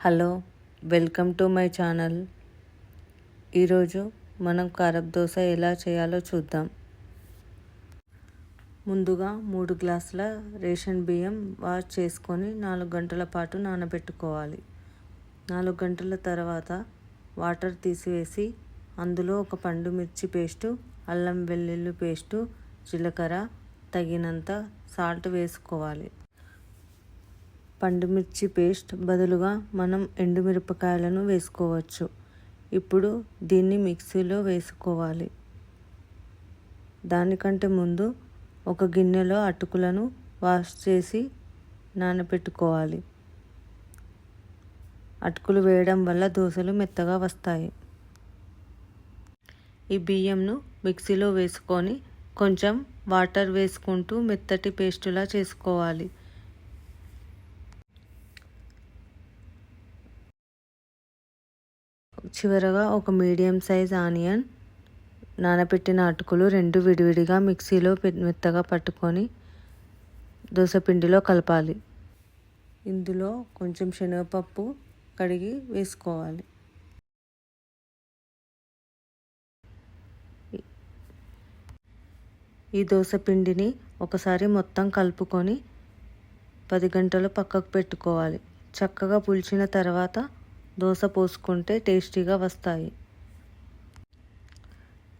Hello, welcome to my channel. ఈరోజు మనం కారపు దోశ ఎలా చేయాలో చూద్దాం. ముందుగా 3 గ్లాసుల రేషన్ బియ్యం వాష్ చేసుకొని 4 గంటల పాటు నానబెట్టుకోవాలి. 4 గంటల తర్వాత వాటర్ తీసివేసి అందులో ఒక పండు మిర్చి పేస్టు, అల్లం వెల్లుల్లి పేస్టు, జీలకర్ర, తగినంత సాల్ట్ వేసుకోవాలి. పండుమిర్చి పేస్ట్ బదులుగా మనం ఎండుమిరపకాయలను వేసుకోవచ్చు. ఇప్పుడు దీన్ని మిక్సీలో వేసుకోవాలి. దానికంటే ముందు ఒక గిన్నెలో అటుకులను వాష్ చేసి నానబెట్టుకోవాలి. అటుకులు వేయడం వల్ల దోశలు మెత్తగా వస్తాయి. ఈ బియ్యంను మిక్సీలో వేసుకొని కొంచెం వాటర్ వేసుకుంటూ మెత్తటి పేస్టులా చేసుకోవాలి. చివరగా ఒక మీడియం సైజ్ ఆనియన్, నానబెట్టిన అటుకులు 2 విడివిడిగా మిక్సీలో మెత్తగా పట్టుకొని దోసపిండిలో కలపాలి. ఇందులో కొంచెం శనగపప్పు కడిగి వేసుకోవాలి. ఈ దోసపిండిని ఒకసారి మొత్తం కలుపుకొని 10 గంటలు పక్కకు పెట్టుకోవాలి. చక్కగా పులిచిన తర్వాత దోశ పోసుకుంటే టేస్టీగా వస్తాయి.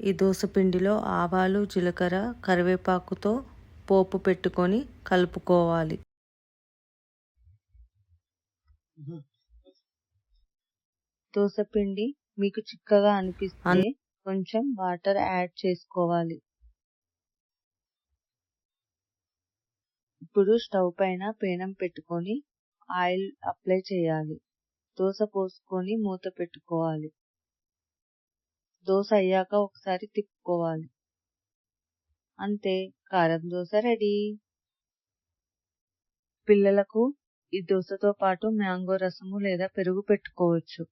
ఈ దోసపిండిలో ఆవాలు, జీలకర్ర, కరివేపాకుతో పోపు పెట్టుకొని కలుపుకోవాలి. దోసపిండి మీకు చిక్కగా అనిపిస్తే కొంచెం వాటర్ యాడ్ చేసుకోవాలి. ఇప్పుడు స్టవ్ పైన పేనం పెట్టుకొని ఆయిల్ అప్లై చేయాలి. దోశ పోసుకొని మూత పెట్టుకోవాలి. దోశ అయ్యాక ఒకసారి తిప్పుకోవాలి. అంతే, కారం దోశ రెడీ. పిల్లలకు ఈ దోశతో పాటు మ్యాంగో రసము లేదా పెరుగు పెట్టుకోవచ్చు.